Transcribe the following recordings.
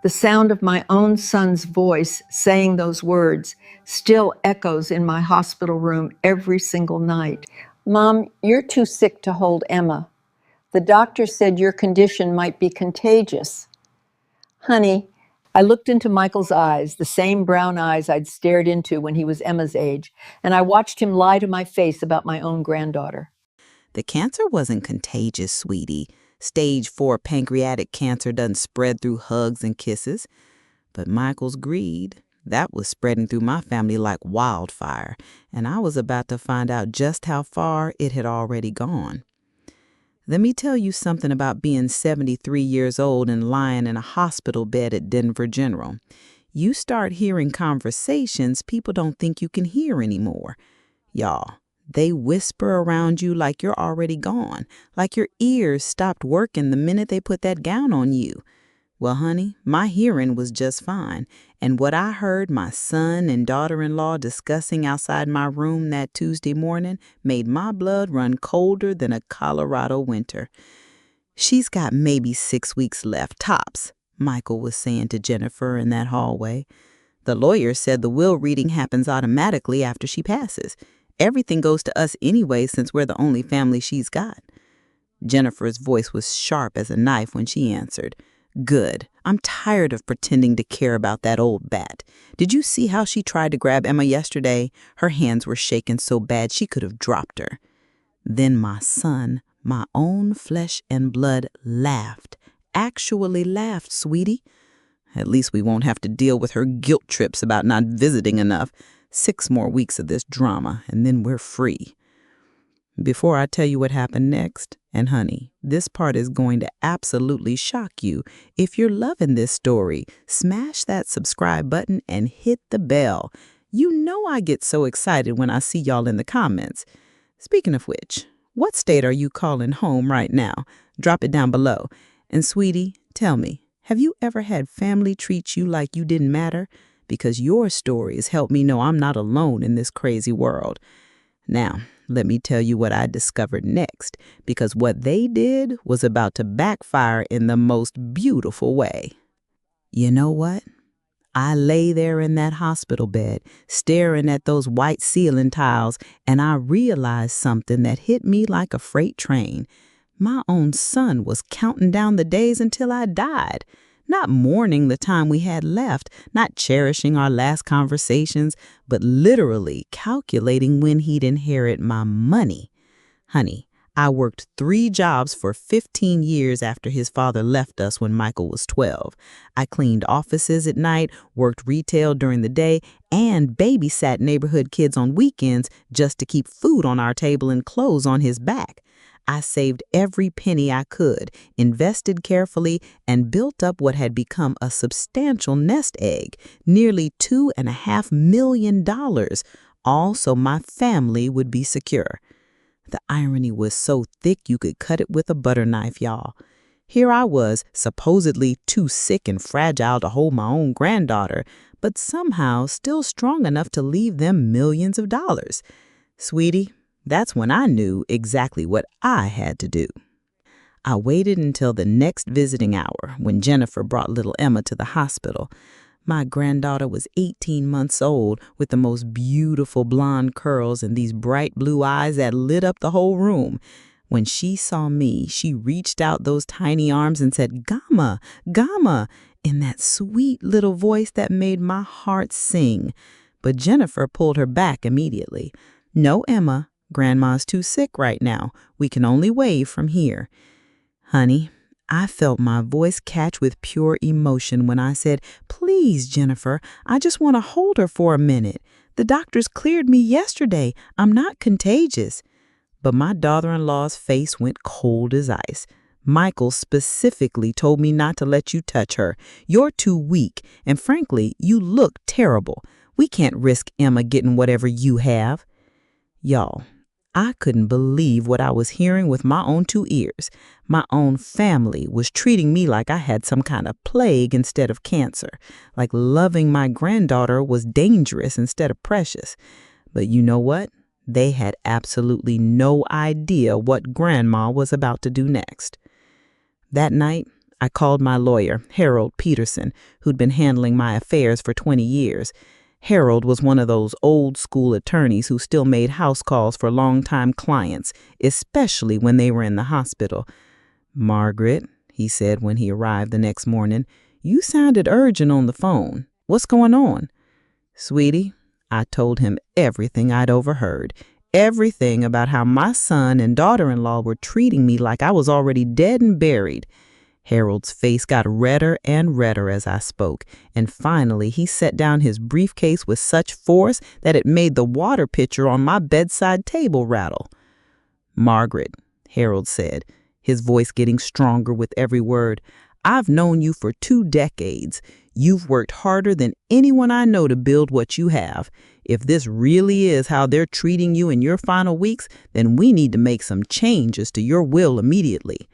The sound of my own son's voice saying those words still echoes in my hospital room every single night. Mom, you're too sick to hold Emma. The doctor said your condition might be contagious. Honey, I looked into Michael's eyes, the same brown eyes I'd stared into when he was Emma's age, and I watched him lie to my face about my own granddaughter. The cancer wasn't contagious, sweetie. Stage 4 pancreatic cancer doesn't spread through hugs and kisses. But Michael's greed, that was spreading through my family like wildfire, and I was about to find out just how far it had already gone. Let me tell you something about being 73 years old and lying in a hospital bed at Denver General. You start hearing conversations people don't think you can hear anymore. Y'all, they whisper around you like you're already gone, like your ears stopped working the minute they put that gown on you. Well, honey, my hearing was just fine, and what I heard my son and daughter-in-law discussing outside my room that Tuesday morning made my blood run colder than a Colorado winter. "She's got maybe 6 weeks left, tops," Michael was saying to Jennifer in that hallway. "The lawyer said the will reading happens automatically after she passes. Everything goes to us anyway since we're the only family she's got." Jennifer's voice was sharp as a knife when she answered, "Good. I'm tired of pretending to care about that old bat. Did you see how she tried to grab Emma yesterday? Her hands were shaking so bad she could have dropped her." Then my son, my own flesh and blood, laughed. Actually laughed, sweetie. "At least we won't have to deal with her guilt trips about not visiting enough. 6 more weeks of this drama, and then we're free." Before I tell you what happened next, and honey, this part is going to absolutely shock you. If you're loving this story, smash that subscribe button and hit the bell. You know I get so excited when I see y'all in the comments. Speaking of which, what state are you calling home right now? Drop it down below. And sweetie, tell me, have you ever had family treat you like you didn't matter? Because your stories help me know I'm not alone in this crazy world. Now, let me tell you what I discovered next, because what they did was about to backfire in the most beautiful way. You know what? I lay there in that hospital bed, staring at those white ceiling tiles, and I realized something that hit me like a freight train. My own son was counting down the days until I died. Not mourning the time we had left, not cherishing our last conversations, but literally calculating when he'd inherit my money. Honey, I worked 3 jobs for 15 years after his father left us when Michael was 12. I cleaned offices at night, worked retail during the day, and babysat neighborhood kids on weekends just to keep food on our table and clothes on his back. I saved every penny I could, invested carefully, and built up what had become a substantial nest egg, nearly $2.5 million, all so my family would be secure. The irony was so thick you could cut it with a butter knife, y'all. Here I was, supposedly too sick and fragile to hold my own granddaughter, but somehow still strong enough to leave them millions of dollars. Sweetie, that's when I knew exactly what I had to do. I waited until the next visiting hour when Jennifer brought little Emma to the hospital. My granddaughter was 18 months old with the most beautiful blonde curls and these bright blue eyes that lit up the whole room. When she saw me, she reached out those tiny arms and said, "Gamma, Gamma," in that sweet little voice that made my heart sing. But Jennifer pulled her back immediately. "No, Emma. Grandma's too sick right now. We can only wave from here." Honey, I felt my voice catch with pure emotion when I said, "Please, Jennifer, I just want to hold her for a minute. The doctors cleared me yesterday. I'm not contagious." But my daughter-in-law's face went cold as ice. "Michael specifically told me not to let you touch her. You're too weak, and frankly, you look terrible. We can't risk Emma getting whatever you have." Y'all, I couldn't believe what I was hearing with my own 2 ears. My own family was treating me like I had some kind of plague instead of cancer, like loving my granddaughter was dangerous instead of precious. But you know what? They had absolutely no idea what Grandma was about to do next. That night, I called my lawyer, Harold Peterson, who'd been handling my affairs for 20 years. Harold was one of those old-school attorneys who still made house calls for longtime clients, especially when they were in the hospital. "Margaret," he said when he arrived the next morning, "you sounded urgent on the phone. What's going on?" "Sweetie," I told him everything I'd overheard, everything about how my son and daughter-in-law were treating me like I was already dead and buried. Harold's face got redder and redder as I spoke, and finally he set down his briefcase with such force that it made the water pitcher on my bedside table rattle. "Margaret," Harold said, his voice getting stronger with every word, "I've known you for 2 decades. You've worked harder than anyone I know to build what you have. If this really is how they're treating you in your final weeks, then we need to make some changes to your will immediately."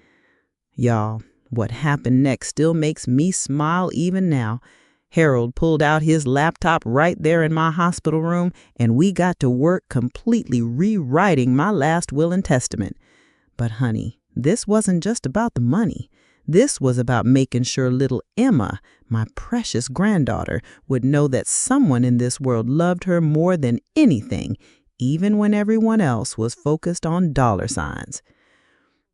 Y'all, what happened next still makes me smile even now. Harold pulled out his laptop right there in my hospital room, and we got to work completely rewriting my last will and testament. But honey, this wasn't just about the money. This was about making sure little Emma, my precious granddaughter, would know that someone in this world loved her more than anything, even when everyone else was focused on dollar signs.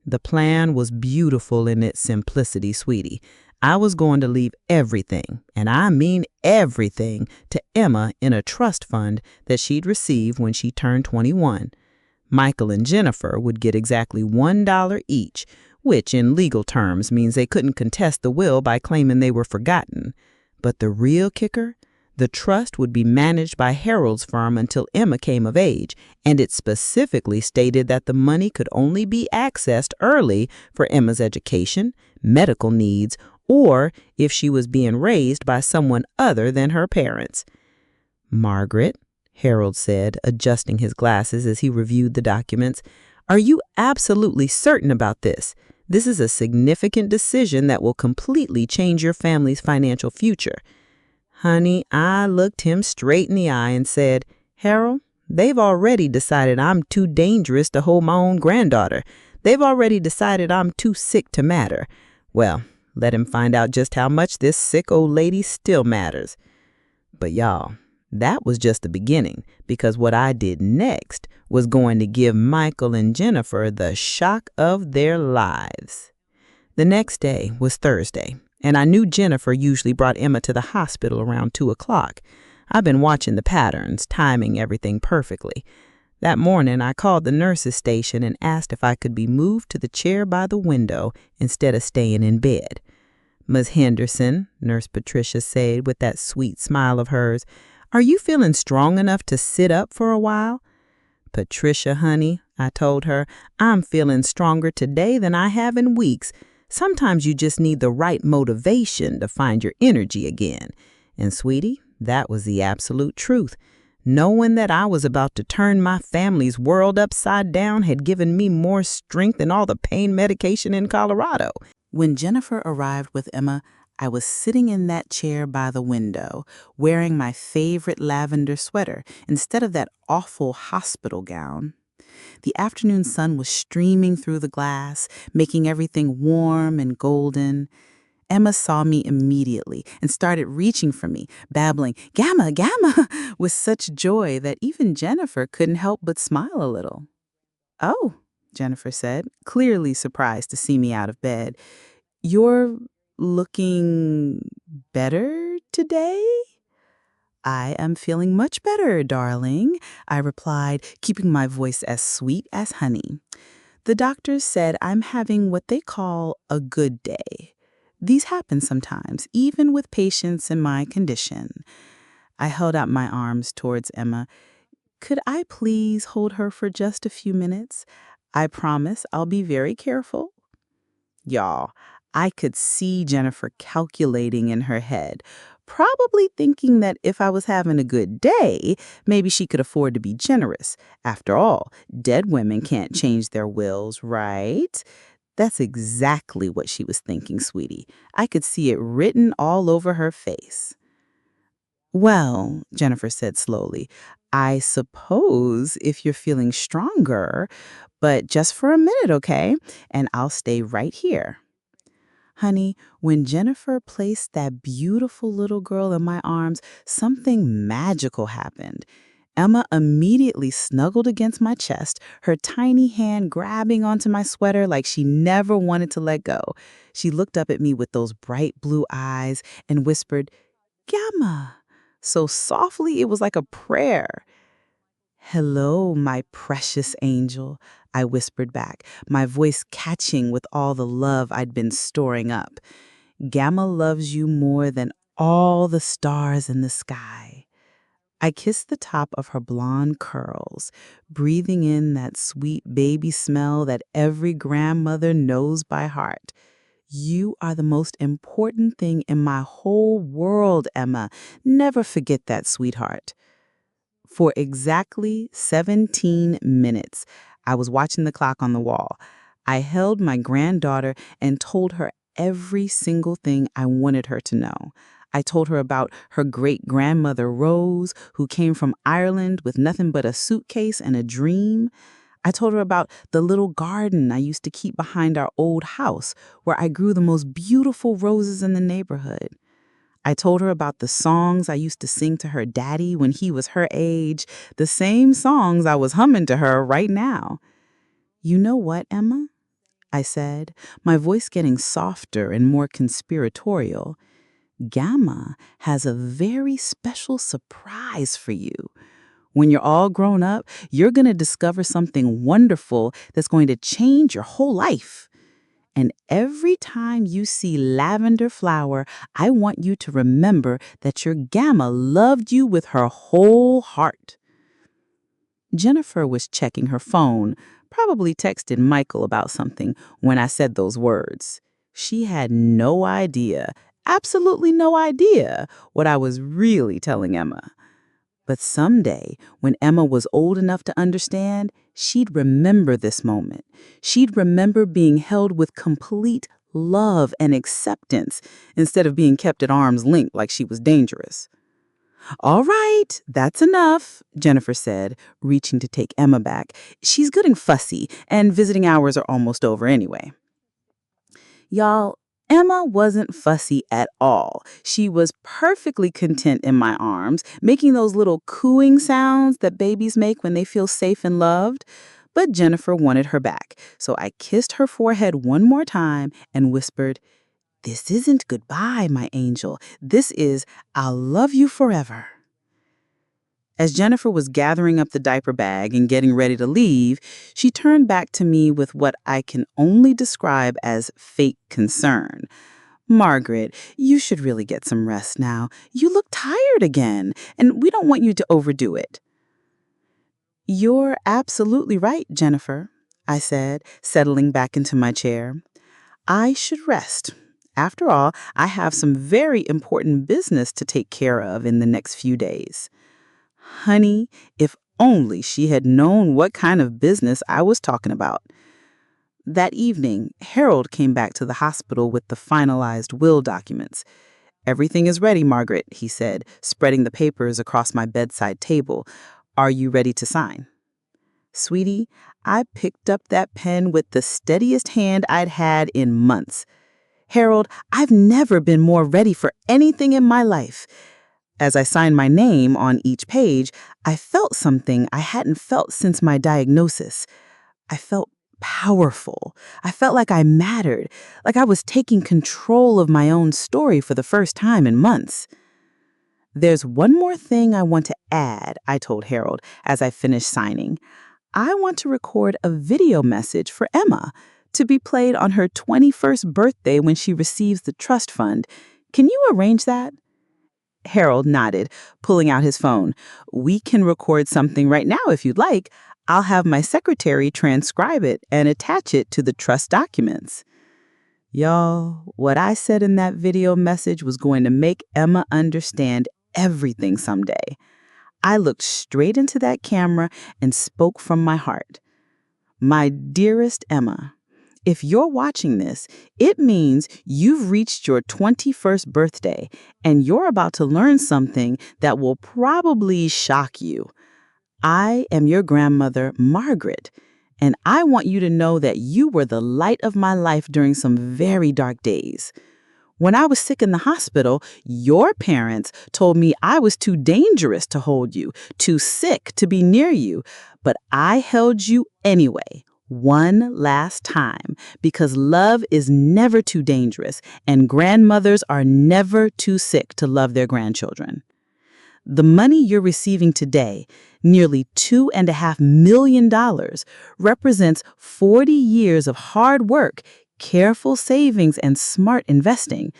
The plan was beautiful in its simplicity, sweetie. I was going to leave everything, and I mean everything, to Emma in a trust fund that she'd receive when she turned 21. Michael and Jennifer would get exactly $1 each, which in legal terms means they couldn't contest the will by claiming they were forgotten. But the real kicker? The trust would be managed by Harold's firm until Emma came of age, and it specifically stated that the money could only be accessed early for Emma's education, medical needs, or if she was being raised by someone other than her parents. "Margaret," Harold said, adjusting his glasses as he reviewed the documents, "are you absolutely certain about this? This is a significant decision that will completely change your family's financial future." Honey, I looked him straight in the eye and said, "Harold, they've already decided I'm too dangerous to hold my own granddaughter. They've already decided I'm too sick to matter. Well, let him find out just how much this sick old lady still matters." But y'all, that was just the beginning, because what I did next was going to give Michael and Jennifer the shock of their lives. The next day was Thursday, and I knew Jennifer usually brought Emma to the hospital around 2 o'clock. I've been watching the patterns, timing everything perfectly. That morning, I called the nurse's station and asked if I could be moved to the chair by the window instead of staying in bed. "Miss Henderson," Nurse Patricia said with that sweet smile of hers, "are you feeling strong enough to sit up for a while?" "Patricia, honey," I told her, "I'm feeling stronger today than I have in weeks. Sometimes you just need the right motivation to find your energy again." And sweetie, that was the absolute truth. Knowing that I was about to turn my family's world upside down had given me more strength than all the pain medication in Colorado. When Jennifer arrived with Emma, I was sitting in that chair by the window, wearing my favorite lavender sweater instead of that awful hospital gown. The afternoon sun was streaming through the glass, making everything warm and golden. Emma saw me immediately and started reaching for me, babbling, "Gamma, Gamma," with such joy that even Jennifer couldn't help but smile a little. "Oh," Jennifer said, clearly surprised to see me out of bed. "You're looking better today?" "I am feeling much better, darling," I replied, keeping my voice as sweet as honey. "The doctors said I'm having what they call a good day. These happen sometimes, even with patients in my condition." I held out my arms towards Emma. "Could I please hold her for just a few minutes? I promise I'll be very careful." Y'all, I could see Jennifer calculating in her head, probably thinking that if I was having a good day, maybe she could afford to be generous. After all, dead women can't change their wills, right? That's exactly what she was thinking, sweetie. I could see it written all over her face. "Well," Jennifer said slowly, "I suppose if you're feeling stronger, but just for a minute, okay? And I'll stay right here." Honey, when Jennifer placed that beautiful little girl in my arms, something magical happened. Emma immediately snuggled against my chest, her tiny hand grabbing onto my sweater like she never wanted to let go. She looked up at me with those bright blue eyes and whispered, Gamma, so softly it was like a prayer. Hello, my precious angel, I whispered back, my voice catching with all the love I'd been storing up. Gamma loves you more than all the stars in the sky. I kissed the top of her blonde curls, breathing in that sweet baby smell that every grandmother knows by heart. You are the most important thing in my whole world, Emma. Never forget that, sweetheart. For exactly 17 minutes, I was watching the clock on the wall. I held my granddaughter and told her every single thing I wanted her to know. I told her about her great-grandmother Rose, who came from Ireland with nothing but a suitcase and a dream. I told her about the little garden I used to keep behind our old house, where I grew the most beautiful roses in the neighborhood. I told her about the songs I used to sing to her daddy when he was her age, the same songs I was humming to her right now. You know what, Emma? I said, my voice getting softer and more conspiratorial. Gamma has a very special surprise for you. When you're all grown up, you're going to discover something wonderful that's going to change your whole life. And every time you see lavender flower, I want you to remember that your Gamma loved you with her whole heart. Jennifer was checking her phone, probably texted Michael about something when I said those words. She had no idea, absolutely no idea, what I was really telling Emma. But someday, when Emma was old enough to understand, she'd remember this moment. She'd remember being held with complete love and acceptance instead of being kept at arm's length like she was dangerous. All right, that's enough, Jennifer said, reaching to take Emma back. She's good and fussy, and visiting hours are almost over anyway. Y'all, Emma wasn't fussy at all. She was perfectly content in my arms, making those little cooing sounds that babies make when they feel safe and loved. But Jennifer wanted her back, so I kissed her forehead one more time and whispered, This isn't goodbye, my angel. This is I'll love you forever. As Jennifer was gathering up the diaper bag and getting ready to leave, she turned back to me with what I can only describe as fake concern. Margaret, you should really get some rest now. You look tired again, and we don't want you to overdo it. You're absolutely right, Jennifer, I said, settling back into my chair. I should rest. After all, I have some very important business to take care of in the next few days. Honey, if only she had known what kind of business I was talking about. That evening, Harold came back to the hospital with the finalized will documents. Everything is ready, Margaret, he said, spreading the papers across my bedside table. Are you ready to sign? Sweetie, I picked up that pen with the steadiest hand I'd had in months. Harold, I've never been more ready for anything in my life. As I signed my name on each page, I felt something I hadn't felt since my diagnosis. I felt powerful. I felt like I mattered, like I was taking control of my own story for the first time in months. There's one more thing I want to add, I told Harold as I finished signing. I want to record a video message for Emma to be played on her 21st birthday when she receives the trust fund. Can you arrange that? Harold nodded, pulling out his phone. We can record something right now if you'd like. I'll have my secretary transcribe it and attach it to the trust documents. Y'all, what I said in that video message was going to make Emma understand everything someday. I looked straight into that camera and spoke from my heart. My dearest Emma, if you're watching this, it means you've reached your 21st birthday and you're about to learn something that will probably shock you. I am your grandmother, Margaret, And I want you to know that you were the light of my life during some very dark days. When I was sick in the hospital, your parents told me I was too dangerous to hold you, too sick to be near you. But I held you anyway, one last time, because love is never too dangerous, and grandmothers are never too sick to love their grandchildren. The money you're receiving today, nearly $2.5 million, represents 40 years of hard work, careful savings, and smart investing.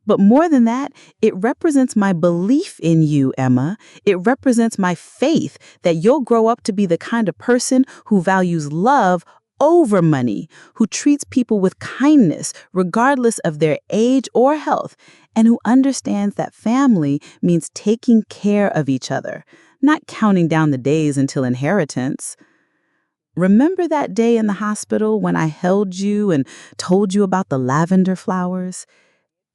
But more than that, it represents my belief in you, Emma. It represents my faith that you'll grow up to be the kind of person who values love over money, who treats people with kindness regardless of their age or health, and who understands that family means taking care of each other, not counting down the days until inheritance. Remember that day in the hospital when I held you and told you about the lavender flowers?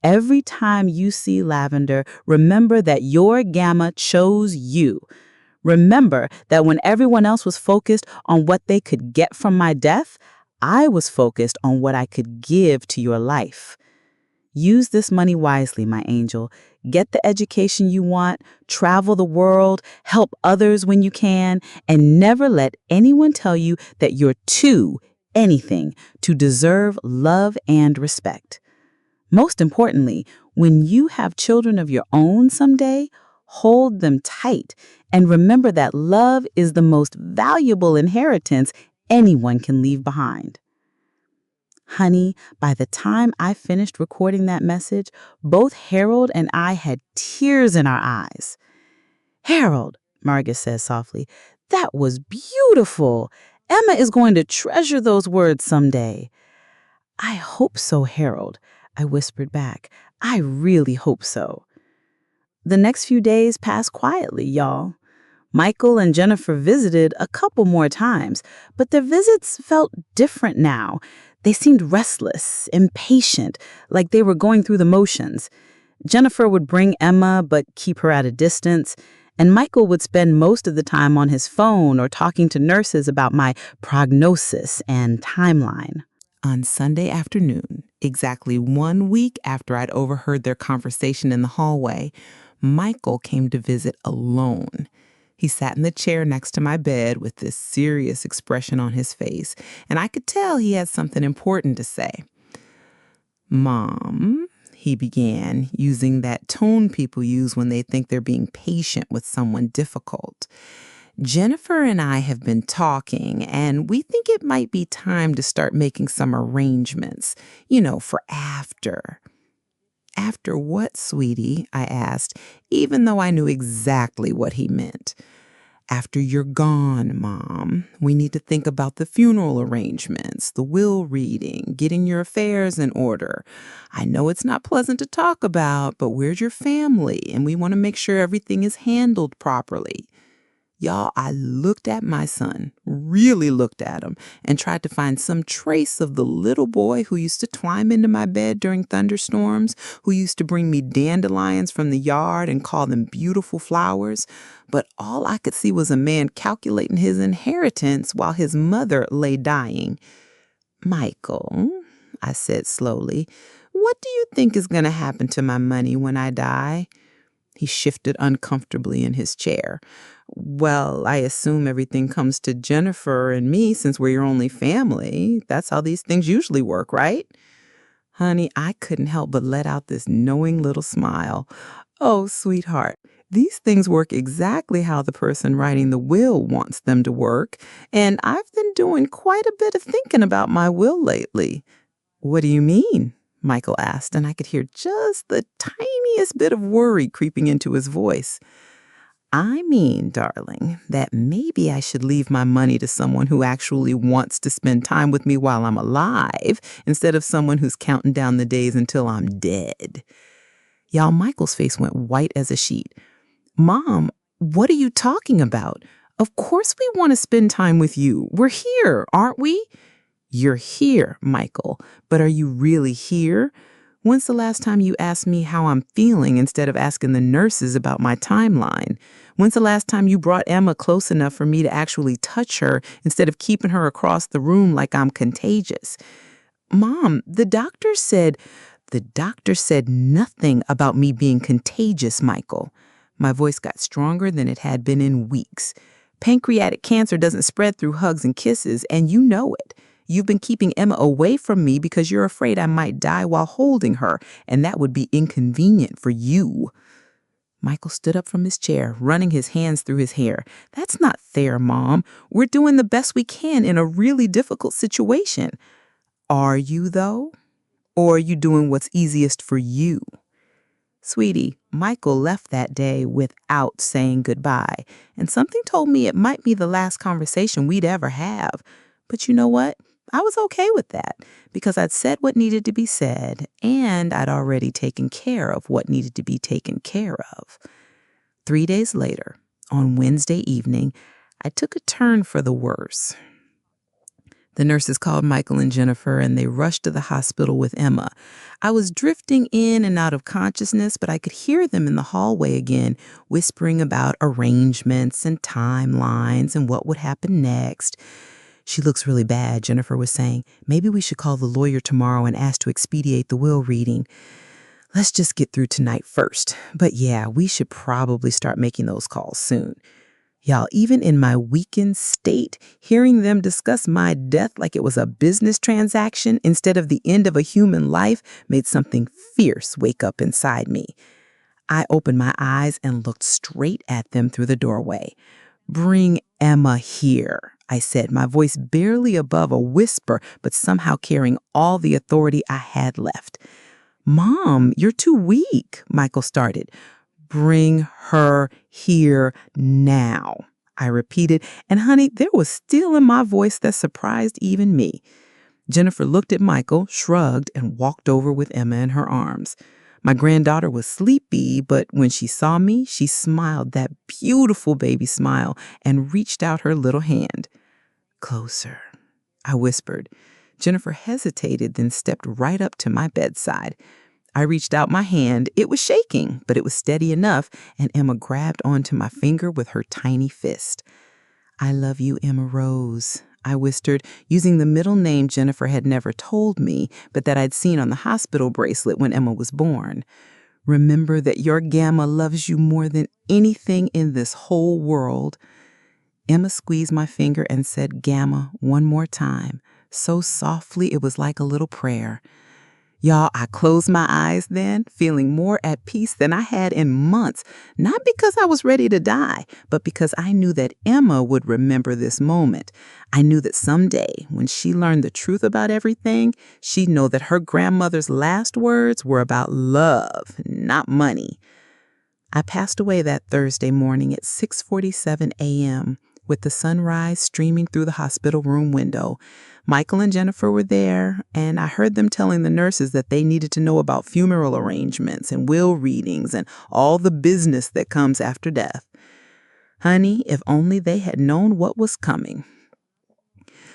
Every time you see lavender, remember that your gamma chose you. Remember that when everyone else was focused on what they could get from my death, I was focused on what I could give to your life. Use this money wisely, my angel. Get the education you want, travel the world, help others when you can, and never let anyone tell you that you're too anything to deserve love and respect. Most importantly, when you have children of your own someday, hold them tight and remember that love is the most valuable inheritance anyone can leave behind. Honey, by the time I finished recording that message, both Harold and I had tears in our eyes. "Harold," Margaret says softly, "that was beautiful. Emma is going to treasure those words someday." "I hope so, Harold," I whispered back. "I really hope so." The next few days passed quietly, y'all. Michael and Jennifer visited a couple more times, but their visits felt different now. They seemed restless, impatient, like they were going through the motions. Jennifer would bring Emma but keep her at a distance, and Michael would spend most of the time on his phone or talking to nurses about my prognosis and timeline. On Sunday afternoon, exactly 1 week after I'd overheard their conversation in the hallway, Michael came to visit alone. He sat in the chair next to my bed with this serious expression on his face, and I could tell he had something important to say. "Mom," he began, using that tone people use when they think they're being patient with someone difficult. "Jennifer and I have been talking, and we think it might be time to start making some arrangements, for after." "After what, sweetie?" I asked, even though I knew exactly what he meant. "After you're gone, Mom. We need to think about the funeral arrangements, the will reading, getting your affairs in order. I know it's not pleasant to talk about, but we're your family, and we want to make sure everything is handled properly." Y'all, I looked at my son, really looked at him, and tried to find some trace of the little boy who used to climb into my bed during thunderstorms, who used to bring me dandelions from the yard and call them beautiful flowers. But all I could see was a man calculating his inheritance while his mother lay dying. "Michael," I said slowly, "what do you think is going to happen to my money when I die?" He shifted uncomfortably in his chair. "Well, I assume everything comes to Jennifer and me since we're your only family. That's how these things usually work, right?" Honey, I couldn't help but let out this knowing little smile. "Oh, sweetheart, these things work exactly how the person writing the will wants them to work, and I've been doing quite a bit of thinking about my will lately." "What do you mean?" Michael asked, and I could hear just the tiniest bit of worry creeping into his voice. "I mean, darling, that maybe I should leave my money to someone who actually wants to spend time with me while I'm alive, instead of someone who's counting down the days until I'm dead." Y'all, Michael's face went white as a sheet. "Mom, what are you talking about? Of course we want to spend time with you. We're here, aren't we?" "You're here, Michael, but are you really here? When's the last time you asked me how I'm feeling instead of asking the nurses about my timeline? When's the last time you brought Emma close enough for me to actually touch her instead of keeping her across the room like I'm contagious? Mom, the doctor said nothing about me being contagious, Michael. My voice got stronger than it had been in weeks. Pancreatic cancer doesn't spread through hugs and kisses, and you know it. You've been keeping Emma away from me because you're afraid I might die while holding her, and that would be inconvenient for you. Michael stood up from his chair, running his hands through his hair. That's not fair, Mom. We're doing the best we can in a really difficult situation. Are you, though? Or are you doing what's easiest for you? Sweetie, Michael left that day without saying goodbye, and something told me it might be the last conversation we'd ever have. But you know what? I was okay with that because I'd said what needed to be said, and I'd already taken care of what needed to be taken care of. 3 days later, on Wednesday evening, I took a turn for the worse. The nurses called Michael and Jennifer, and they rushed to the hospital with Emma. I was drifting in and out of consciousness, but I could hear them in the hallway again, whispering about arrangements and timelines and what would happen next. She looks really bad, Jennifer was saying. Maybe we should call the lawyer tomorrow and ask to expedite the will reading. Let's just get through tonight first. But yeah, we should probably start making those calls soon. Y'all, even in my weakened state, hearing them discuss my death like it was a business transaction instead of the end of a human life made something fierce wake up inside me. I opened my eyes and looked straight at them through the doorway. "Bring Emma here," I said, my voice barely above a whisper, but somehow carrying all the authority I had left. "Mom, you're too weak," Michael started. "Bring her here now," I repeated, and honey, there was steel in my voice that surprised even me. Jennifer looked at Michael, shrugged, and walked over with Emma in her arms. My granddaughter was sleepy, but when she saw me, she smiled that beautiful baby smile and reached out her little hand. "Closer," I whispered. Jennifer hesitated, then stepped right up to my bedside. I reached out my hand. It was shaking, but it was steady enough, and Emma grabbed onto my finger with her tiny fist. "I love you, Emma Rose," I whispered, using the middle name Jennifer had never told me, but that I'd seen on the hospital bracelet when Emma was born. "Remember that your Gamma loves you more than anything in this whole world." Emma squeezed my finger and said Gamma one more time, so softly it was like a little prayer. Y'all, I closed my eyes then, feeling more at peace than I had in months, not because I was ready to die, but because I knew that Emma would remember this moment. I knew that someday, when she learned the truth about everything, she'd know that her grandmother's last words were about love, not money. I passed away that Thursday morning at 6:47 a.m., with the sunrise streaming through the hospital room window. Michael and Jennifer were there, and I heard them telling the nurses that they needed to know about funeral arrangements and will readings and all the business that comes after death. Honey, if only they had known what was coming.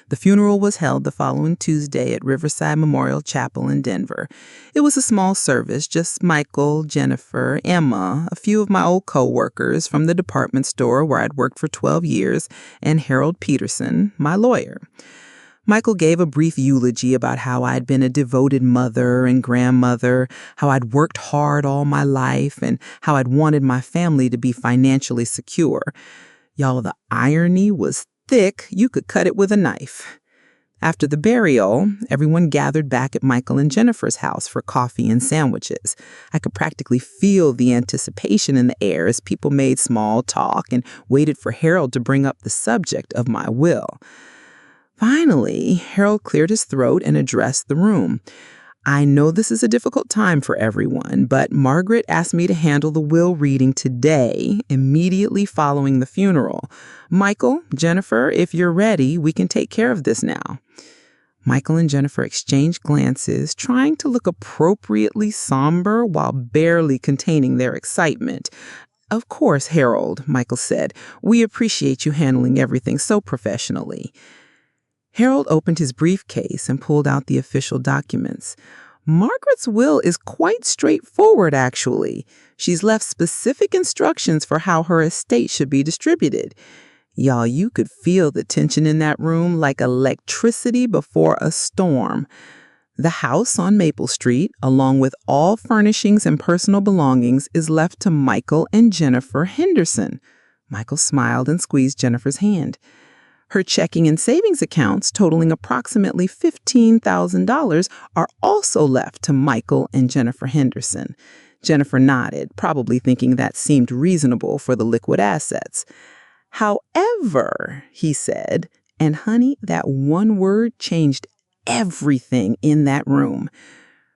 The funeral was held the following Tuesday at Riverside Memorial Chapel in Denver. It was a small service, just Michael, Jennifer, Emma, a few of my old co-workers from the department store where I'd worked for 12 years, and Harold Peterson, my lawyer. Michael gave a brief eulogy about how I'd been a devoted mother and grandmother, how I'd worked hard all my life, and how I'd wanted my family to be financially secure. Y'all, the irony was thick, you could cut it with a knife. After the burial, everyone gathered back at Michael and Jennifer's house for coffee and sandwiches. I could practically feel the anticipation in the air as people made small talk and waited for Harold to bring up the subject of my will. Finally, Harold cleared his throat and addressed the room. "I know this is a difficult time for everyone, but Margaret asked me to handle the will reading today, immediately following the funeral. Michael, Jennifer, if you're ready, we can take care of this now." Michael and Jennifer exchanged glances, trying to look appropriately somber while barely containing their excitement. "Of course, Harold," Michael said. "We appreciate you handling everything so professionally." Harold opened his briefcase and pulled out the official documents. Margaret's will is quite straightforward, actually. She's left specific instructions for how her estate should be distributed. Y'all, you could feel the tension in that room like electricity before a storm. The house on Maple Street, along with all furnishings and personal belongings, is left to Michael and Jennifer Henderson. Michael smiled and squeezed Jennifer's hand. Her checking and savings accounts, totaling approximately $15,000, are also left to Michael and Jennifer Henderson. Jennifer nodded, probably thinking that seemed reasonable for the liquid assets. However, he said, and honey, that one word changed everything in that room.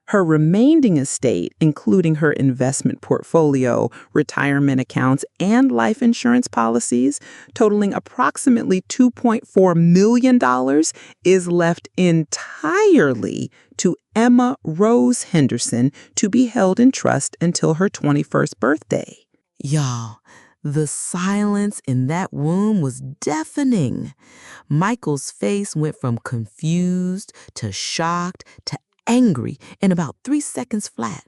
Her remaining estate, including her investment portfolio, retirement accounts, and life insurance policies, totaling approximately $2.4 million, is left entirely to Emma Rose Henderson to be held in trust until her 21st birthday. Y'all, the silence in that room was deafening. Michael's face went from confused to shocked to angry in about 3 seconds flat.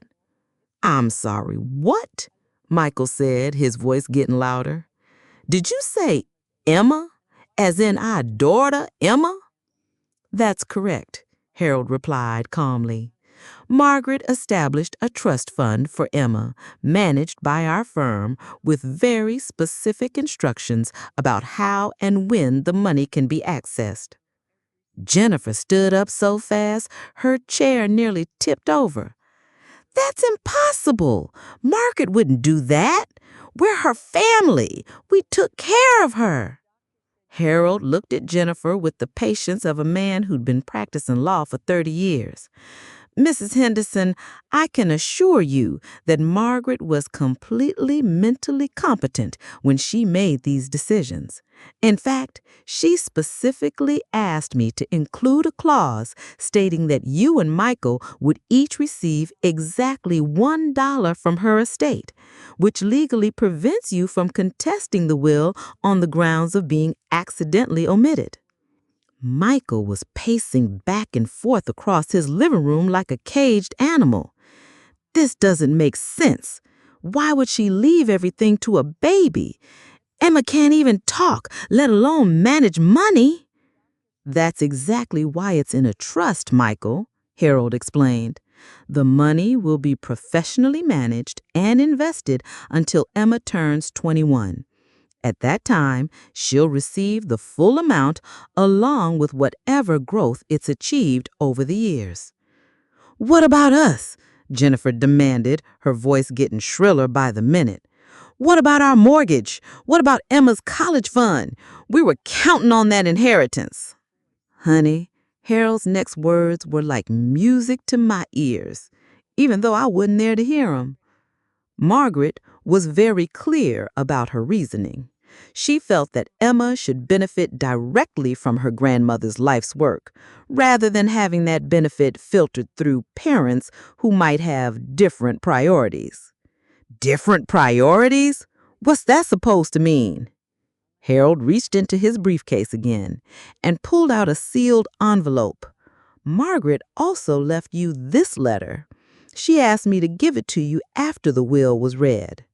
"I'm sorry, what?" Michael said, his voice getting louder. "Did you say Emma? As in our daughter, Emma?" "That's correct," Harold replied calmly. "Margaret established a trust fund for Emma, managed by our firm, with very specific instructions about how and when the money can be accessed." Jennifer stood up so fast, her chair nearly tipped over. "That's impossible. Margaret wouldn't do that. We're her family. We took care of her." Harold looked at Jennifer with the patience of a man who'd been practicing law for 30 years. "Mrs. Henderson, I can assure you that Margaret was completely mentally competent when she made these decisions. In fact, she specifically asked me to include a clause stating that you and Michael would each receive exactly $1 from her estate, which legally prevents you from contesting the will on the grounds of being accidentally omitted." Michael was pacing back and forth across his living room like a caged animal. "This doesn't make sense. Why would she leave everything to a baby? Emma can't even talk, let alone manage money." "That's exactly why it's in a trust, Michael," Harold explained. "The money will be professionally managed and invested until Emma turns 21. At that time, she'll receive the full amount along with whatever growth it's achieved over the years." "What about us?" Jennifer demanded, her voice getting shriller by the minute. "What about our mortgage? What about Emma's college fund? We were counting on that inheritance." Honey, Harold's next words were like music to my ears, even though I wasn't there to hear 'em. Margaret was very clear about her reasoning. She felt that Emma should benefit directly from her grandmother's life's work, rather than having that benefit filtered through parents who might have different priorities. Different priorities? What's that supposed to mean? Harold reached into his briefcase again and pulled out a sealed envelope. "Margaret also left you this letter. She asked me to give it to you after the will was read."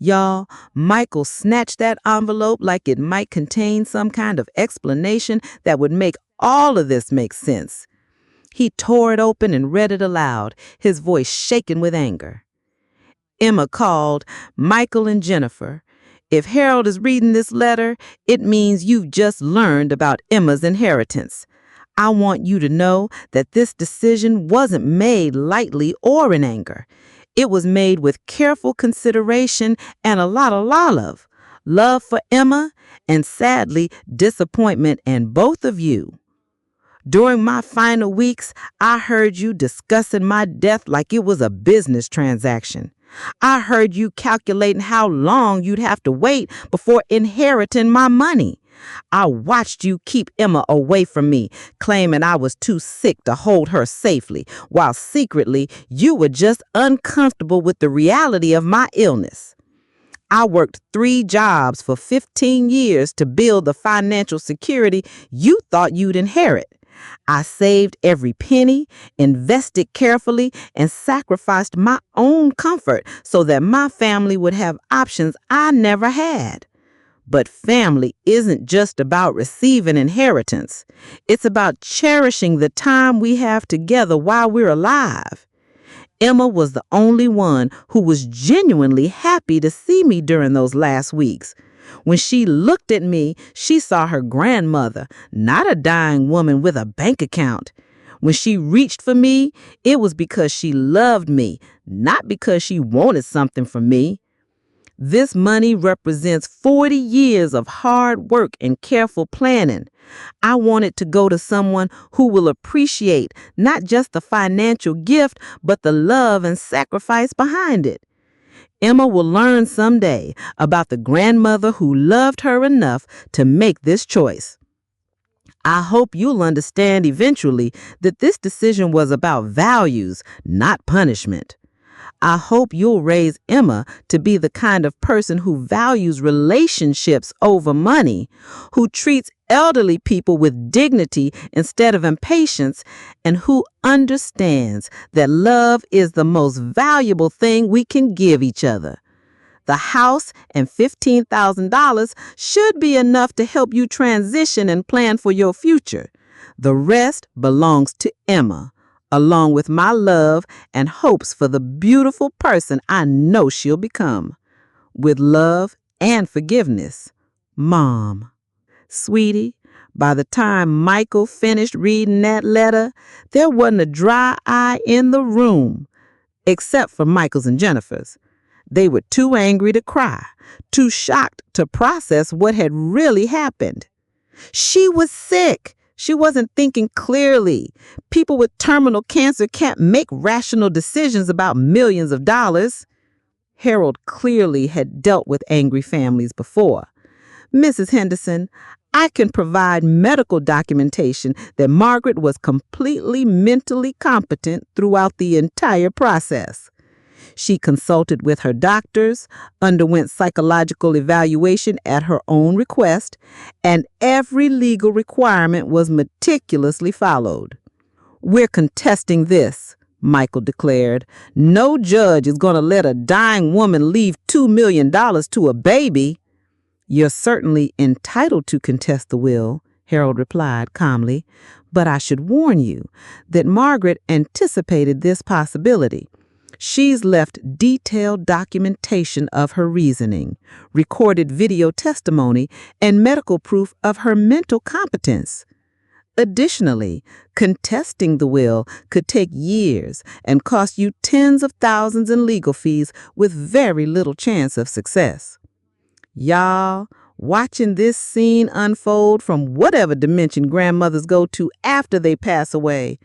Y'all, Michael snatched that envelope like it might contain some kind of explanation that would make all of this make sense. He tore it open and read it aloud, his voice shaking with anger. "Emma called Michael and Jennifer. If Harold is reading this letter, it means you've just learned about Emma's inheritance. I want you to know that this decision wasn't made lightly or in anger. It was made with careful consideration and a lot of love for Emma, and sadly, disappointment in both of you. During my final weeks, I heard you discussing my death like it was a business transaction. I heard you calculating how long you'd have to wait before inheriting my money. I watched you keep Emma away from me, claiming I was too sick to hold her safely, while secretly you were just uncomfortable with the reality of my illness. I worked 3 jobs for 15 years to build the financial security you thought you'd inherit. I saved every penny, invested carefully, and sacrificed my own comfort so that my family would have options I never had. But family isn't just about receiving inheritance. It's about cherishing the time we have together while we're alive. Emma was the only one who was genuinely happy to see me during those last weeks. When she looked at me, she saw her grandmother, not a dying woman with a bank account. When she reached for me, it was because she loved me, not because she wanted something from me. This money represents 40 years of hard work and careful planning. I want it to go to someone who will appreciate not just the financial gift, but the love and sacrifice behind it. Emma will learn someday about the grandmother who loved her enough to make this choice. I hope you'll understand eventually that this decision was about values, not punishment. I hope you'll raise Emma to be the kind of person who values relationships over money, who treats elderly people with dignity instead of impatience, and who understands that love is the most valuable thing we can give each other. The house and $15,000 should be enough to help you transition and plan for your future. The rest belongs to Emma, along with my love and hopes for the beautiful person I know she'll become. With love and forgiveness, Mom. Sweetie, by the time Michael finished reading that letter, there wasn't a dry eye in the room, except for Michael's and Jennifer's. They were too angry to cry, too shocked to process what had really happened. She was sick. She wasn't thinking clearly. People with terminal cancer can't make rational decisions about millions of dollars. Harold clearly had dealt with angry families before. Mrs. Henderson, I can provide medical documentation that Margaret was completely mentally competent throughout the entire process. She consulted with her doctors, underwent psychological evaluation at her own request, and every legal requirement was meticulously followed. We're contesting this, Michael declared. No judge is going to let a dying woman leave $2 million to a baby. You're certainly entitled to contest the will, Harold replied calmly, but I should warn you that Margaret anticipated this possibility. She's left detailed documentation of her reasoning, recorded video testimony, and medical proof of her mental competence. Additionally, contesting the will could take years and cost you tens of thousands in legal fees with very little chance of success. Y'all, watching this scene unfold from whatever dimension grandmothers go to after they pass away,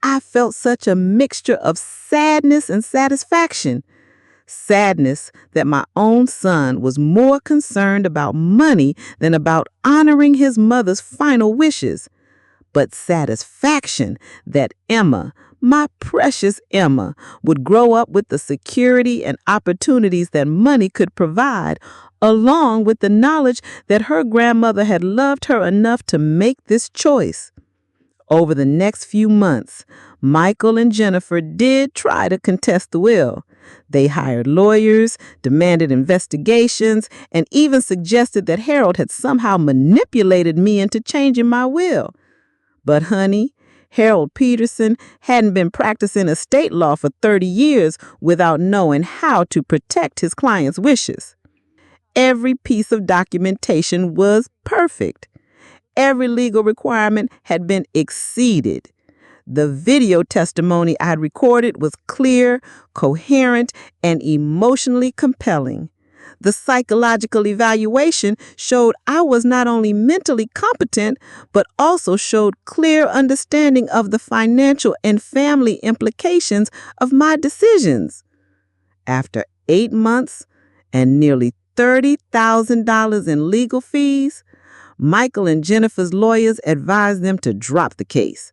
I felt such a mixture of sadness and satisfaction. Sadness that my own son was more concerned about money than about honoring his mother's final wishes. But satisfaction that Emma, my precious Emma, would grow up with the security and opportunities that money could provide, along with the knowledge that her grandmother had loved her enough to make this choice. Over the next few months, Michael and Jennifer did try to contest the will. They hired lawyers, demanded investigations, and even suggested that Harold had somehow manipulated me into changing my will. But honey, Harold Peterson hadn't been practicing estate law for 30 years without knowing how to protect his client's wishes. Every piece of documentation was perfect. Every legal requirement had been exceeded. The video testimony I had recorded was clear, coherent, and emotionally compelling. The psychological evaluation showed I was not only mentally competent, but also showed clear understanding of the financial and family implications of my decisions. After 8 months and nearly $30,000 in legal fees, Michael and Jennifer's lawyers advised them to drop the case.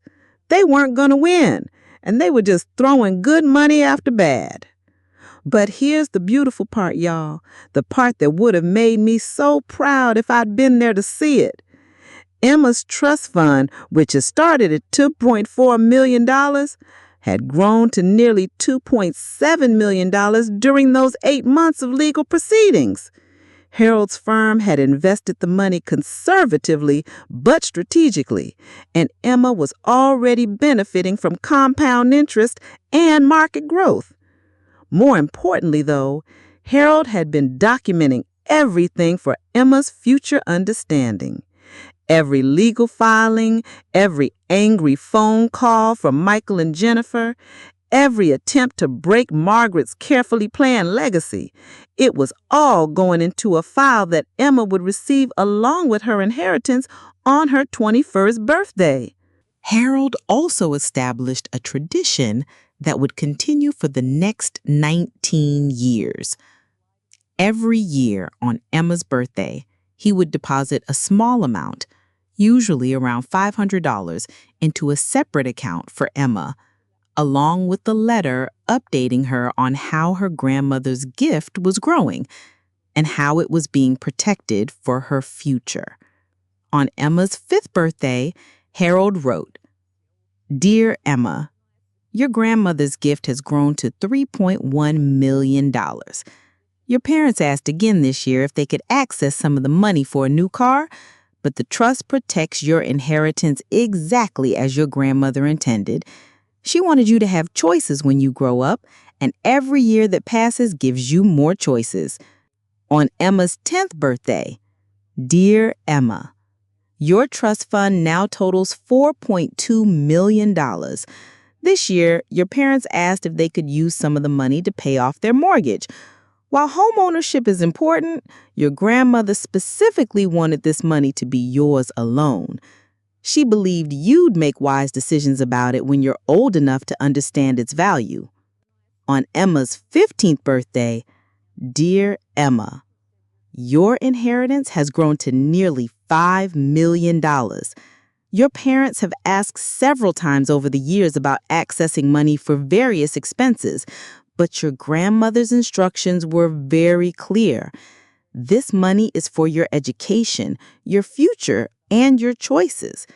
They weren't going to win, and they were just throwing good money after bad. But here's the beautiful part, y'all, the part that would have made me so proud if I'd been there to see it. Emma's trust fund, which had started at $2.4 million, had grown to nearly $2.7 million during those 8 months of legal proceedings. Harold's firm had invested the money conservatively but strategically, and Emma was already benefiting from compound interest and market growth. More importantly, though, Harold had been documenting everything for Emma's future understanding. Every legal filing, every angry phone call from Michael and Jennifer, every attempt to break Margaret's carefully planned legacy. It was all going into a file that Emma would receive along with her inheritance on her 21st birthday. Harold also established a tradition that would continue for the next 19 years. Every year on Emma's birthday, he would deposit a small amount, usually around $500, into a separate account for Emma, along with the letter updating her on how her grandmother's gift was growing and how it was being protected for her future. On Emma's 5th birthday, Harold wrote, "Dear Emma, your grandmother's gift has grown to $3.1 million. Your parents asked again this year if they could access some of the money for a new car, but the trust protects your inheritance exactly as your grandmother intended. She wanted you to have choices when you grow up, and every year that passes gives you more choices. On Emma's 10th birthday, dear Emma, your trust fund now totals $4.2 million. This year, your parents asked if they could use some of the money to pay off their mortgage. While home ownership is important, your grandmother specifically wanted this money to be yours alone. She believed you'd make wise decisions about it when you're old enough to understand its value. On Emma's 15th birthday, dear Emma, your inheritance has grown to nearly $5 million. Your parents have asked several times over the years about accessing money for various expenses, but your grandmother's instructions were very clear. This money is for your education, your future, and your choices.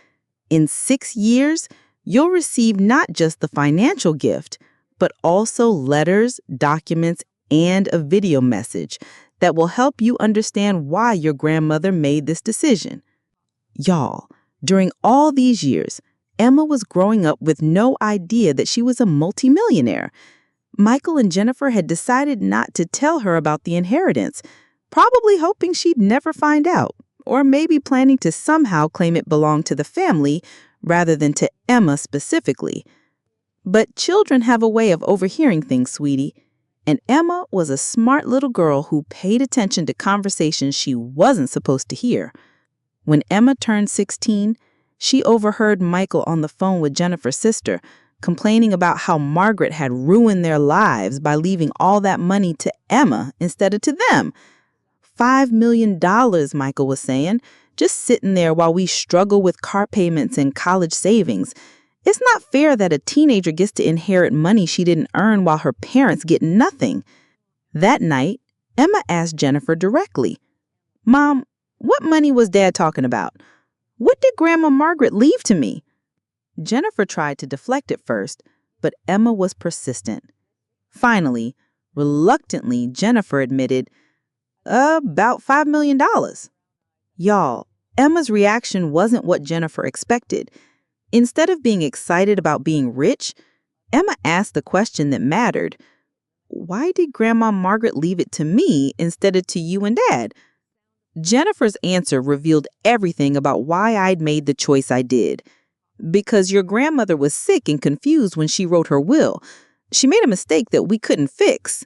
In 6 years, you'll receive not just the financial gift, but also letters, documents, and a video message that will help you understand why your grandmother made this decision." Y'all, during all these years, Emma was growing up with no idea that she was a multimillionaire. Michael and Jennifer had decided not to tell her about the inheritance, probably hoping she'd never find out, or maybe planning to somehow claim it belonged to the family rather than to Emma specifically. But children have a way of overhearing things, sweetie, and Emma was a smart little girl who paid attention to conversations she wasn't supposed to hear. When Emma turned 16, she overheard Michael on the phone with Jennifer's sister, complaining about how Margaret had ruined their lives by leaving all that money to Emma instead of to them. $5 million, Michael was saying, just sitting there while we struggle with car payments and college savings. It's not fair that a teenager gets to inherit money she didn't earn while her parents get nothing. That night, Emma asked Jennifer directly, "Mom, what money was Dad talking about? What did Grandma Margaret leave to me?" Jennifer tried to deflect at first, but Emma was persistent. Finally, reluctantly, Jennifer admitted, "About $5 million. Y'all, Emma's reaction wasn't what Jennifer expected. Instead of being excited about being rich, Emma asked the question that mattered. Why did Grandma Margaret leave it to me instead of to you and Dad? Jennifer's answer revealed everything about why I'd made the choice I did. Because your grandmother was sick and confused when she wrote her will. She made a mistake that we couldn't fix.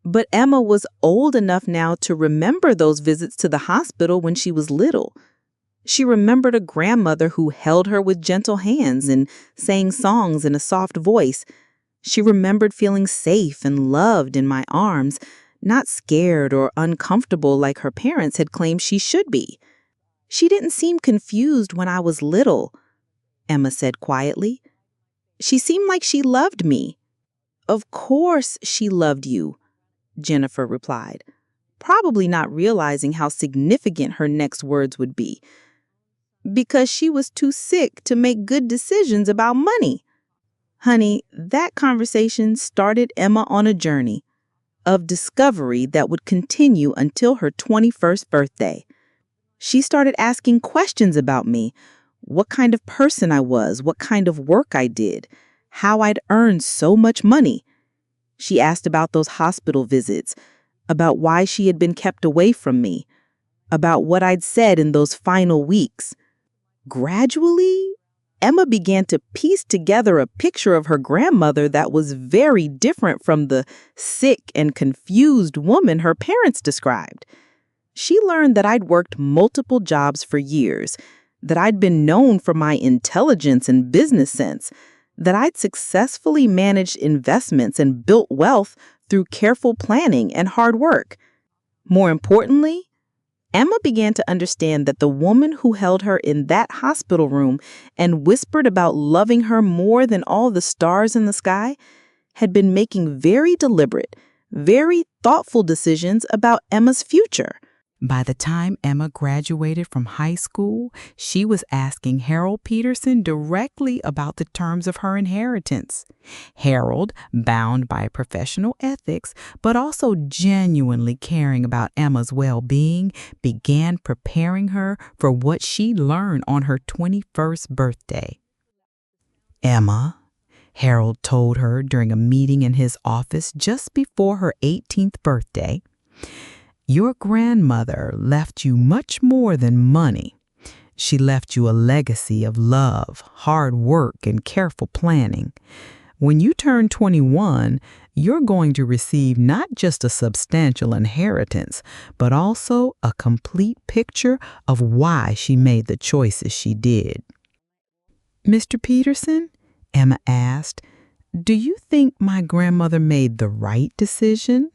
But Emma was old enough now to remember those visits to the hospital when she was little. She remembered a grandmother who held her with gentle hands and sang songs in a soft voice. She remembered feeling safe and loved in my arms, not scared or uncomfortable like her parents had claimed she should be. She didn't seem confused when I was little, Emma said quietly. She seemed like she loved me. Of course she loved you, Jennifer replied, probably not realizing how significant her next words would be. because she was too sick to make good decisions about money. Honey, that conversation started Emma on a journey of discovery that would continue until her 21st birthday. She started asking questions about me, what kind of person I was, what kind of work I did, how I'd earned so much money. She asked about those hospital visits, about why she had been kept away from me, about what I'd said in those final weeks. Gradually, Emma began to piece together a picture of her grandmother that was very different from the sick and confused woman her parents described. She learned that I'd worked multiple jobs for years, that I'd been known for my intelligence and business sense, that I'd successfully managed investments and built wealth through careful planning and hard work. More importantly, Emma began to understand that the woman who held her in that hospital room and whispered about loving her more than all the stars in the sky had been making very deliberate, very thoughtful decisions about Emma's future. By the time Emma graduated from high school, she was asking Harold Peterson directly about the terms of her inheritance. Harold, bound by professional ethics, but also genuinely caring about Emma's well-being, began preparing her for what she'd learn on her 21st birthday. Emma, Harold told her during a meeting in his office just before her 18th birthday, your grandmother left you much more than money. She left you a legacy of love, hard work, and careful planning. When you turn 21, you're going to receive not just a substantial inheritance, but also a complete picture of why she made the choices she did. Mr. Peterson, Emma asked, do you think my grandmother made the right decision?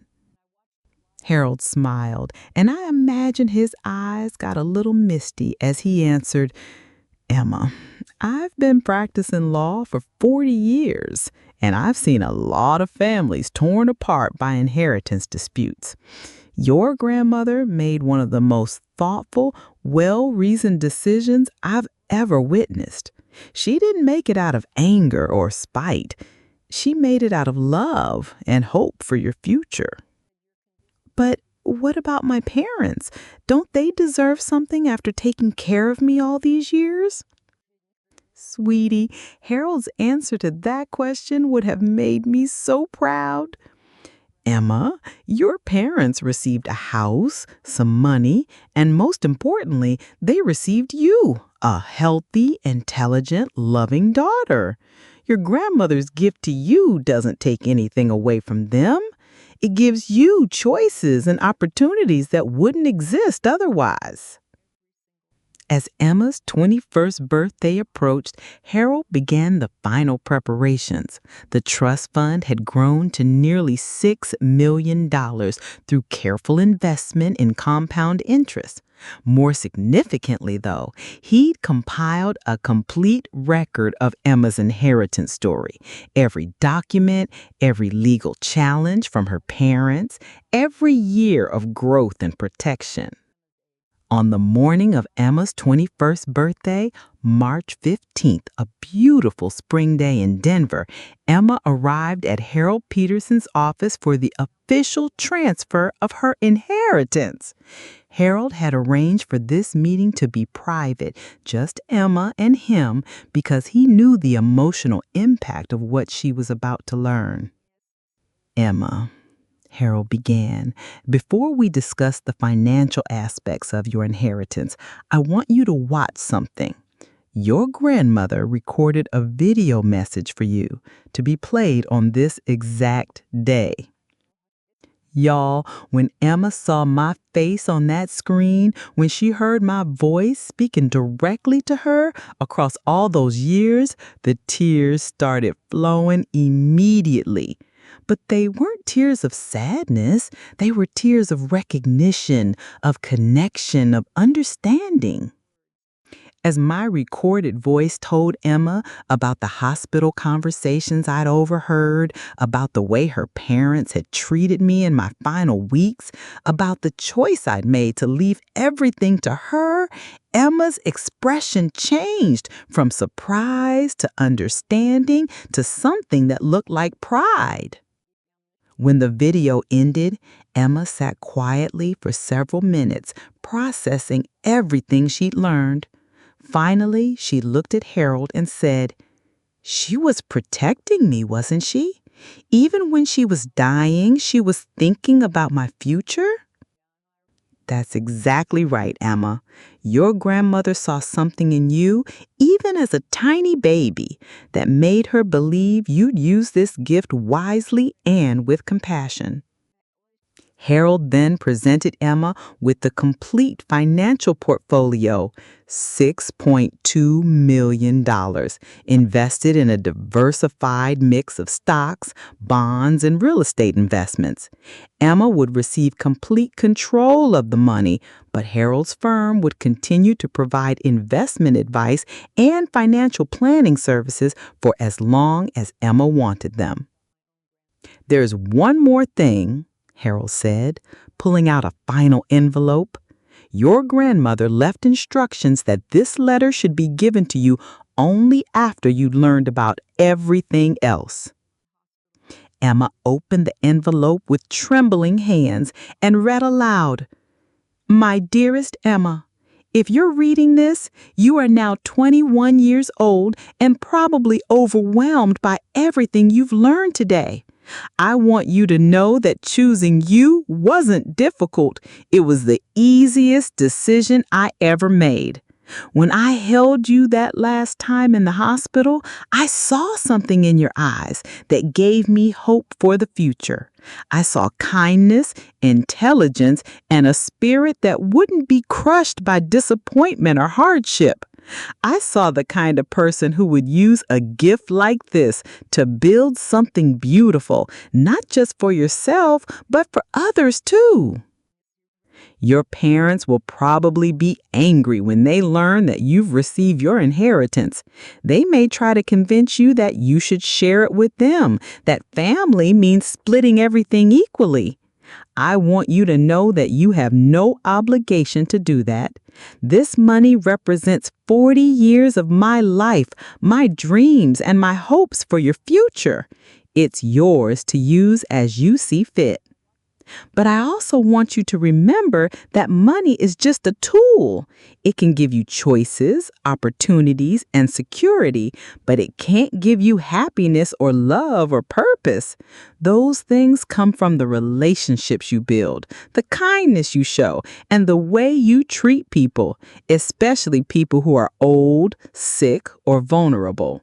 Harold smiled, and I imagine his eyes got a little misty as he answered, Emma, I've been practicing law for 40 years, and I've seen a lot of families torn apart by inheritance disputes. Your grandmother made one of the most thoughtful, well-reasoned decisions I've ever witnessed. She didn't make it out of anger or spite. She made it out of love and hope for your future. But what about my parents? Don't they deserve something after taking care of me all these years? Sweetie, Harold's answer to that question would have made me so proud. Emma, your parents received a house, some money, and most importantly, they received you, a healthy, intelligent, loving daughter. Your grandmother's gift to you doesn't take anything away from them. It gives you choices and opportunities that wouldn't exist otherwise. As Emma's 21st birthday approached, Harold began the final preparations. The trust fund had grown to nearly $6 million through careful investment in compound interest. More significantly, though, he'd compiled a complete record of Emma's inheritance story. Every document, every legal challenge from her parents, every year of growth and protection. On the morning of Emma's 21st birthday, March 15th, a beautiful spring day in Denver, Emma arrived at Harold Peterson's office for the official transfer of her inheritance. Harold had arranged for this meeting to be private, just Emma and him, because he knew the emotional impact of what she was about to learn. Emma, Harold began, before we discuss the financial aspects of your inheritance, I want you to watch something. Your grandmother recorded a video message for you to be played on this exact day. Y'all, when Emma saw my face on that screen, when she heard my voice speaking directly to her across all those years, the tears started flowing immediately. But they weren't tears of sadness. They were tears of recognition, of connection, of understanding. As my recorded voice told Emma about the hospital conversations I'd overheard, about the way her parents had treated me in my final weeks, about the choice I'd made to leave everything to her, Emma's expression changed from surprise to understanding to something that looked like pride. When the video ended, Emma sat quietly for several minutes, processing everything she'd learned. Finally, she looked at Harold and said, "She was protecting me, wasn't she? Even when she was dying, she was thinking about my future?" That's exactly right, Emma. Your grandmother saw something in you, even as a tiny baby, that made her believe you'd use this gift wisely and with compassion. Harold then presented Emma with the complete financial portfolio, $6.2 million, invested in a diversified mix of stocks, bonds, and real estate investments. Emma would receive complete control of the money, but Harold's firm would continue to provide investment advice and financial planning services for as long as Emma wanted them. "There's one more thing," Harold said, pulling out a final envelope. "Your grandmother left instructions that this letter should be given to you only after you'd learned about everything else." Emma opened the envelope with trembling hands and read aloud, "My dearest Emma, if you're reading this, you are now 21 years old and probably overwhelmed by everything you've learned today. I want you to know that choosing you wasn't difficult. It was the easiest decision I ever made. When I held you that last time in the hospital, I saw something in your eyes that gave me hope for the future. I saw kindness, intelligence, and a spirit that wouldn't be crushed by disappointment or hardship. I saw the kind of person who would use a gift like this to build something beautiful, not just for yourself, but for others too. Your parents will probably be angry when they learn that you've received your inheritance. They may try to convince you that you should share it with them, that family means splitting everything equally. I want you to know that you have no obligation to do that. This money represents 40 years of my life, my dreams, and my hopes for your future. It's yours to use as you see fit. But I also want you to remember that money is just a tool. It can give you choices, opportunities, and security, but it can't give you happiness or love or purpose. Those things come from the relationships you build, the kindness you show, and the way you treat people, especially people who are old, sick, or vulnerable.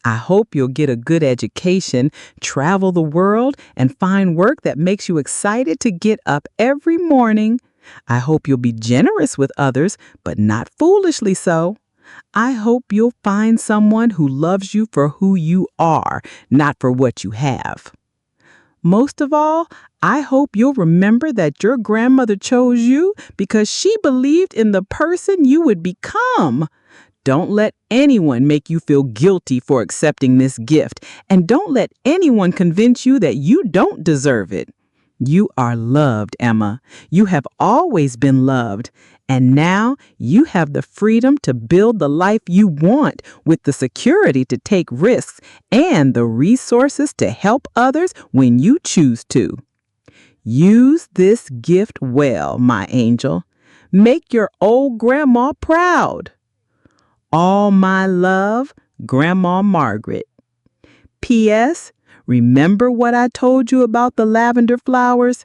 I hope you'll get a good education, travel the world, and find work that makes you excited to get up every morning. I hope you'll be generous with others, but not foolishly so. I hope you'll find someone who loves you for who you are, not for what you have. Most of all, I hope you'll remember that your grandmother chose you because she believed in the person you would become. Don't let anyone make you feel guilty for accepting this gift, and don't let anyone convince you that you don't deserve it. You are loved, Emma. You have always been loved, and now you have the freedom to build the life you want with the security to take risks and the resources to help others when you choose to. Use this gift well, my angel. Make your old grandma proud. All my love, Grandma Margaret. P.S. Remember what I told you about the lavender flowers?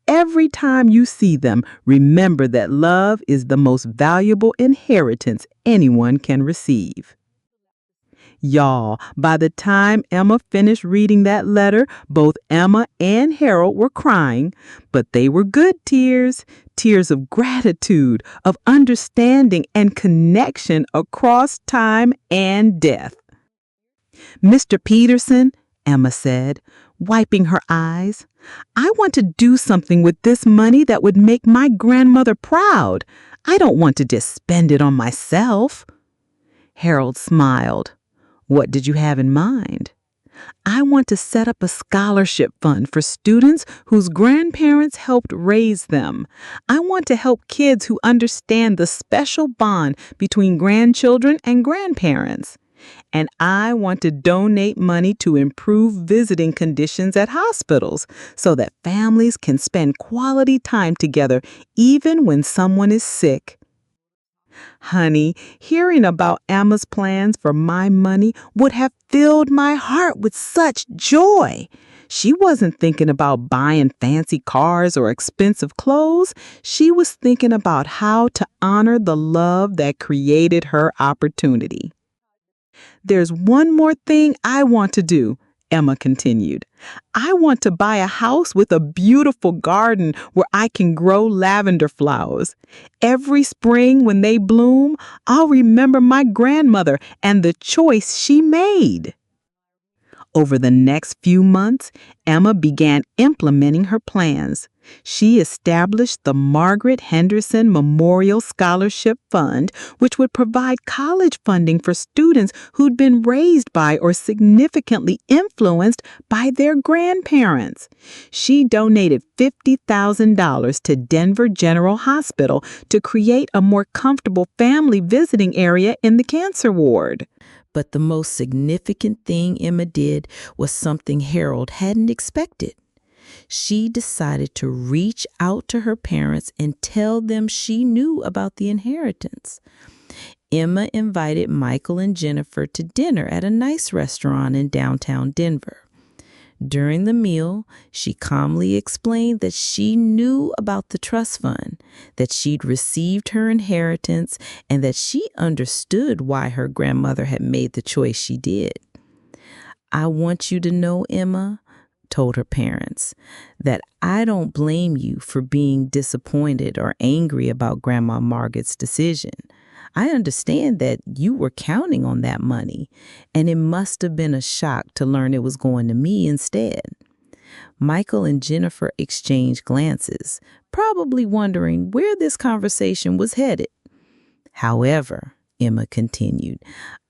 Every time you see them, remember that love is the most valuable inheritance anyone can receive. Y'all, by the time Emma finished reading that letter, both Emma and Harold were crying, but they were good tears, tears of gratitude, of understanding and connection across time and death. "Mr. Peterson," Emma said, wiping her eyes. "I want to do something with this money that would make my grandmother proud. I don't want to just spend it on myself." Harold smiled. "What did you have in mind?" "I want to set up a scholarship fund for students whose grandparents helped raise them. I want to help kids who understand the special bond between grandchildren and grandparents. And I want to donate money to improve visiting conditions at hospitals so that families can spend quality time together even when someone is sick." Honey, hearing about Emma's plans for my money would have filled my heart with such joy. She wasn't thinking about buying fancy cars or expensive clothes. She was thinking about how to honor the love that created her opportunity. "There's one more thing I want to do," Emma continued. "I want to buy a house with a beautiful garden where I can grow lavender flowers. Every spring when they bloom, I'll remember my grandmother and the choice she made." Over the next few months, Emma began implementing her plans. She established the Margaret Henderson Memorial Scholarship Fund, which would provide college funding for students who'd been raised by or significantly influenced by their grandparents. She donated $50,000 to Denver General Hospital to create a more comfortable family visiting area in the cancer ward. But the most significant thing Emma did was something Harold hadn't expected. She decided to reach out to her parents and tell them she knew about the inheritance. Emma invited Michael and Jennifer to dinner at a nice restaurant in downtown Denver. During the meal, she calmly explained that she knew about the trust fund, that she'd received her inheritance, and that she understood why her grandmother had made the choice she did. "I want you to know, Emma," told her parents, "that I don't blame you for being disappointed or angry about Grandma Margaret's decision. I understand that you were counting on that money, and it must have been a shock to learn it was going to me instead." Michael and Jennifer exchanged glances, probably wondering where this conversation was headed. "However," Emma continued,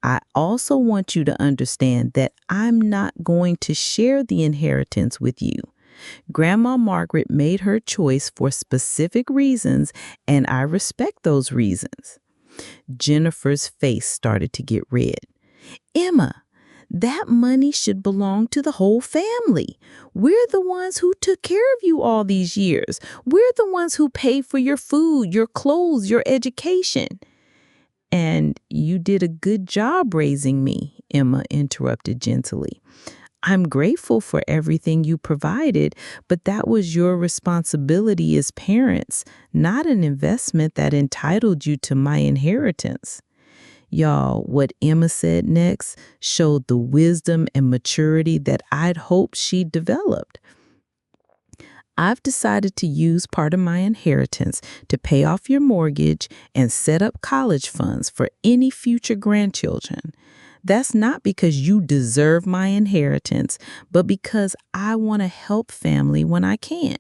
"I also want you to understand that I'm not going to share the inheritance with you. Grandma Margaret made her choice for specific reasons, and I respect those reasons." Jennifer's face started to get red. "Emma, that money should belong to the whole family. We're the ones who took care of you all these years. We're the ones who paid for your food, your clothes, your education." "And you did a good job raising me," Emma interrupted gently. "I'm grateful for everything you provided, but that was your responsibility as parents, not an investment that entitled you to my inheritance." Y'all, what Emma said next showed the wisdom and maturity that I'd hoped she'd developed. "I've decided to use part of my inheritance to pay off your mortgage and set up college funds for any future grandchildren. That's not because you deserve my inheritance, but because I want to help family when I can.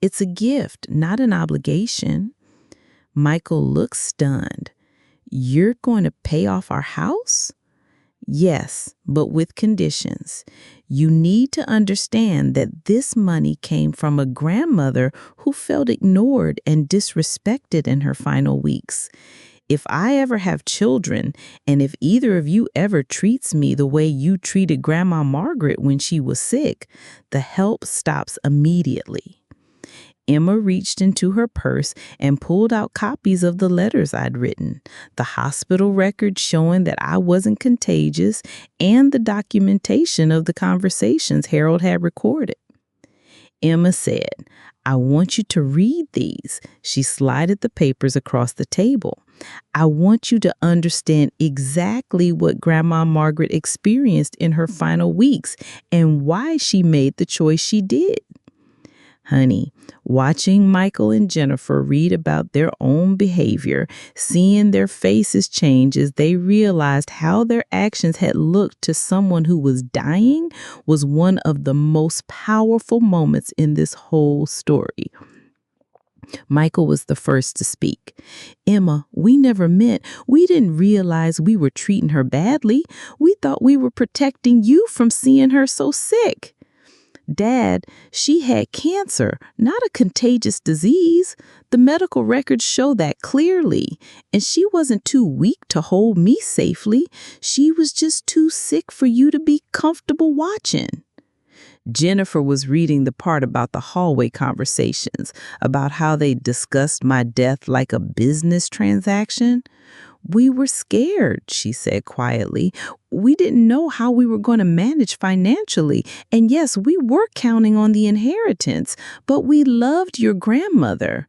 It's a gift, not an obligation." Michael looked stunned. "You're going to pay off our house?" "Yes, but with conditions. You need to understand that this money came from a grandmother who felt ignored and disrespected in her final weeks. If I ever have children, and if either of you ever treats me the way you treated Grandma Margaret when she was sick, the help stops immediately." Emma reached into her purse and pulled out copies of the letters I'd written, the hospital record showing that I wasn't contagious, and the documentation of the conversations Harold had recorded. Emma said, "I want you to read these." She slided the papers across the table. "I want you to understand exactly what Grandma Margaret experienced in her final weeks and why she made the choice she did." Honey, watching Michael and Jennifer read about their own behavior, seeing their faces change as they realized how their actions had looked to someone who was dying, was one of the most powerful moments in this whole story. Michael was the first to speak. Emma, we never meant, we didn't realize we were treating her badly. We thought we were protecting you from seeing her so sick. Dad, she had cancer, not a contagious disease. The medical records show that clearly. And she wasn't too weak to hold me safely. She was just too sick for you to be comfortable watching. Jennifer was reading the part about the hallway conversations, about how they discussed my death like a business transaction. We were scared, she said quietly. We didn't know how we were going to manage financially. And yes, we were counting on the inheritance, but we loved your grandmother.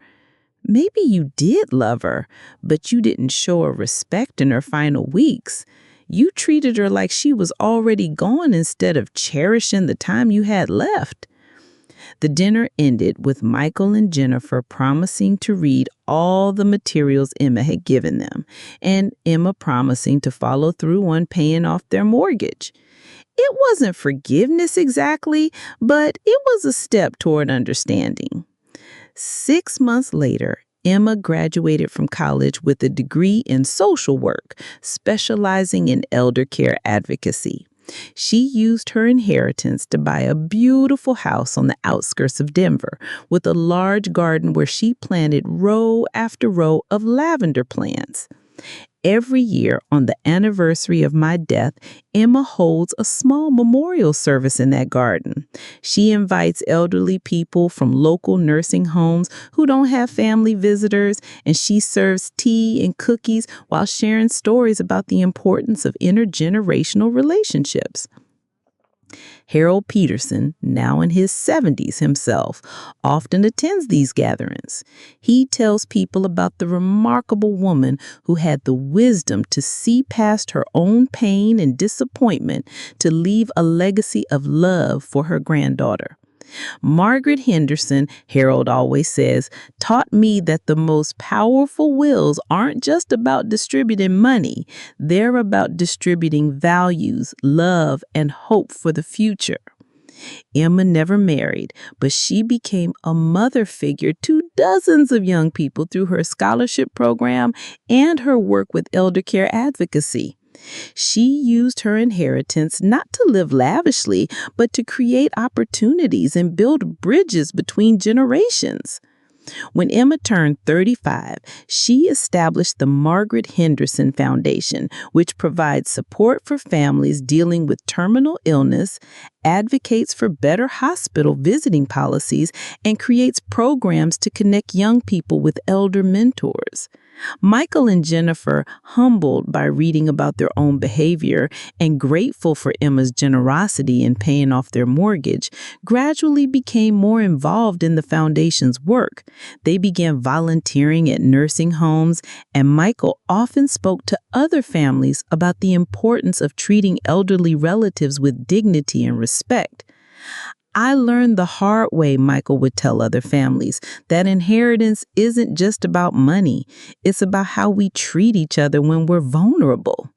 Maybe you did love her, but you didn't show her respect in her final weeks. You treated her like she was already gone instead of cherishing the time you had left. The dinner ended with Michael and Jennifer promising to read all the materials Emma had given them, and Emma promising to follow through on paying off their mortgage. It wasn't forgiveness exactly, but it was a step toward understanding. 6 months later, Emma graduated from college with a degree in social work, specializing in elder care advocacy. She used her inheritance to buy a beautiful house on the outskirts of Denver with a large garden where she planted row after row of lavender plants. Every year on the anniversary of my death, Emma holds a small memorial service in that garden. She invites elderly people from local nursing homes who don't have family visitors, and she serves tea and cookies while sharing stories about the importance of intergenerational relationships. Harold Peterson, now in his 70s himself, often attends these gatherings. He tells people about the remarkable woman who had the wisdom to see past her own pain and disappointment to leave a legacy of love for her granddaughter. Margaret Henderson, Harold always says, taught me that the most powerful wills aren't just about distributing money. They're about distributing values, love, and hope for the future. Emma never married, but she became a mother figure to dozens of young people through her scholarship program and her work with elder care advocacy. She used her inheritance not to live lavishly, but to create opportunities and build bridges between generations. When Emma turned 35, she established the Margaret Henderson Foundation, which provides support for families dealing with terminal illness, advocates for better hospital visiting policies, and creates programs to connect young people with elder mentors. Michael and Jennifer, humbled by reading about their own behavior and grateful for Emma's generosity in paying off their mortgage, gradually became more involved in the foundation's work. They began volunteering at nursing homes, and Michael often spoke to other families about the importance of treating elderly relatives with dignity and respect. I learned the hard way, Michael would tell other families, that inheritance isn't just about money. It's about how we treat each other when we're vulnerable.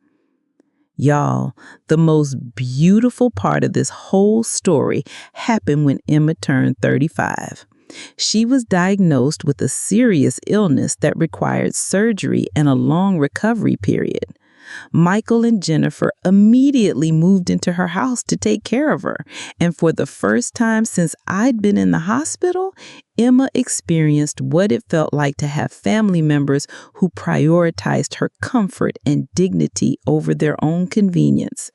Y'all, the most beautiful part of this whole story happened when Emma turned 35. She was diagnosed with a serious illness that required surgery and a long recovery period. Michael and Jennifer immediately moved into her house to take care of her, and for the first time since I'd been in the hospital, Emma experienced what it felt like to have family members who prioritized her comfort and dignity over their own convenience.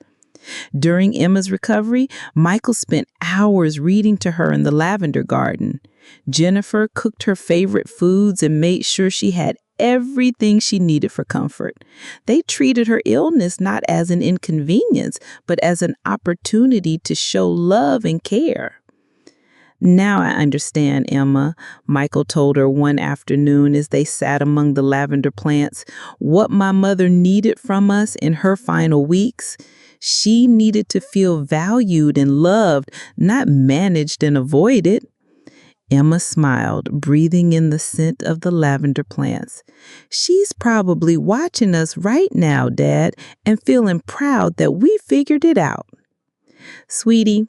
During Emma's recovery, Michael spent hours reading to her in the lavender garden. Jennifer cooked her favorite foods and made sure she had everything she needed for comfort. They treated her illness not as an inconvenience, but as an opportunity to show love and care. Now I understand, Emma, Michael told her one afternoon as they sat among the lavender plants, what my mother needed from us in her final weeks. She needed to feel valued and loved, not managed and avoided. Emma smiled, breathing in the scent of the lavender plants. She's probably watching us right now, Dad, and feeling proud that we figured it out. Sweetie,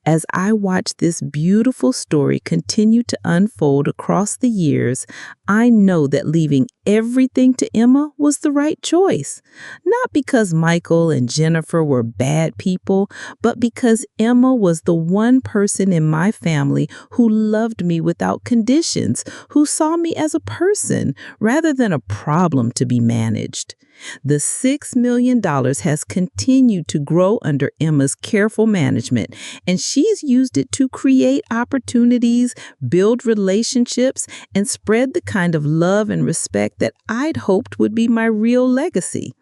as I watch this beautiful story continue to unfold across the years, I know that leaving everything to Emma was the right choice. Not because Michael and Jennifer were bad people, but because Emma was the one person in my family who loved me without conditions, who saw me as a person rather than a problem to be managed. The $6 million has continued to grow under Emma's careful management, and she's used it to create opportunities, build relationships, and spread the kind of love and respect that I'd hoped would be my real legacy.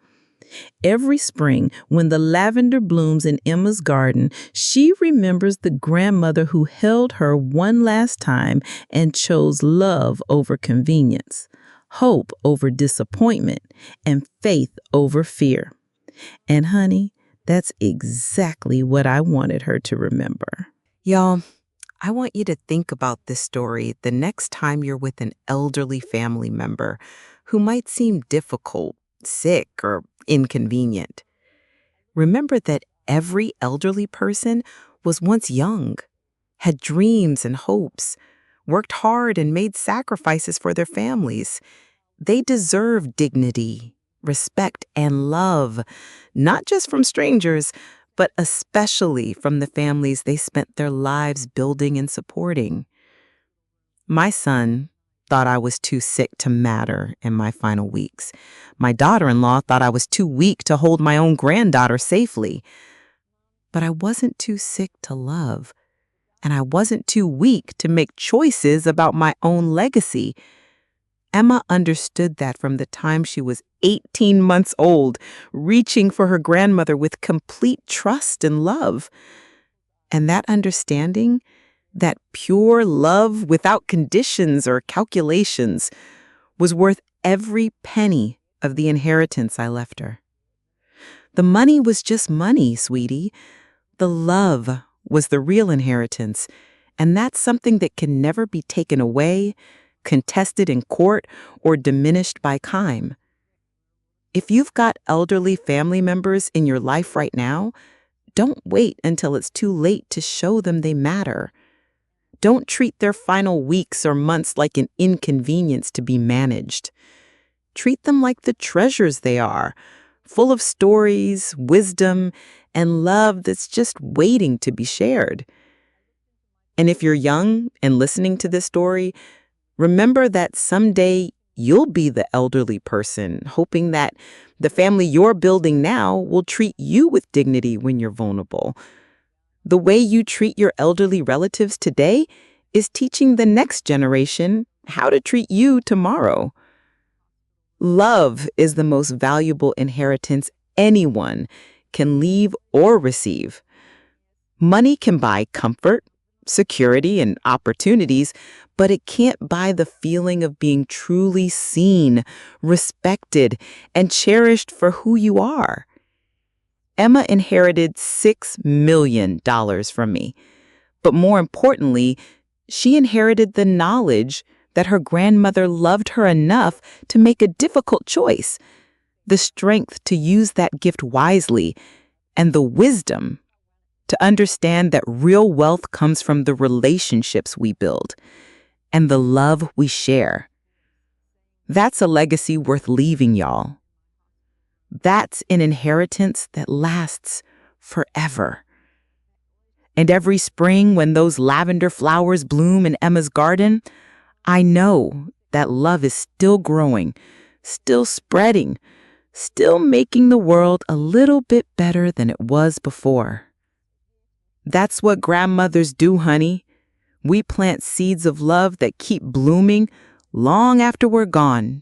Every spring, when the lavender blooms in Emma's garden, she remembers the grandmother who held her one last time and chose love over convenience, hope over disappointment, and faith over fear. And honey, that's exactly what I wanted her to remember. Y'all, I want you to think about this story the next time you're with an elderly family member who might seem difficult, sick, or inconvenient. Remember that every elderly person was once young, had dreams and hopes, worked hard and made sacrifices for their families. They deserve dignity, respect, and love, not just from strangers, but especially from the families they spent their lives building and supporting. My son thought I was too sick to matter in my final weeks. My daughter-in-law thought I was too weak to hold my own granddaughter safely. But I wasn't too sick to love, and I wasn't too weak to make choices about my own legacy. Emma understood that from the time she was 18 months old, reaching for her grandmother with complete trust and love. And that understanding, that pure love without conditions or calculations, was worth every penny of the inheritance I left her. The money was just money, sweetie. The love was the real inheritance, and that's something that can never be taken away, contested in court, or diminished by time. If you've got elderly family members in your life right now, don't wait until it's too late to show them they matter. Don't treat their final weeks or months like an inconvenience to be managed. Treat them like the treasures they are, full of stories, wisdom, and love that's just waiting to be shared. And if you're young and listening to this story, remember that someday you'll be the elderly person, hoping that the family you're building now will treat you with dignity when you're vulnerable. The way you treat your elderly relatives today is teaching the next generation how to treat you tomorrow. Love is the most valuable inheritance anyone can leave or receive. Money can buy comfort, security, and opportunities, but it can't buy the feeling of being truly seen, respected, and cherished for who you are. Emma inherited $6 million from me, but more importantly, she inherited the knowledge that her grandmother loved her enough to make a difficult choice, the strength to use that gift wisely, and the wisdom to understand that real wealth comes from the relationships we build and the love we share. That's a legacy worth leaving, y'all. That's an inheritance that lasts forever. And every spring when those lavender flowers bloom in Emma's garden, I know that love is still growing, still spreading, still making the world a little bit better than it was before. That's what grandmothers do, honey. We plant seeds of love that keep blooming long after we're gone.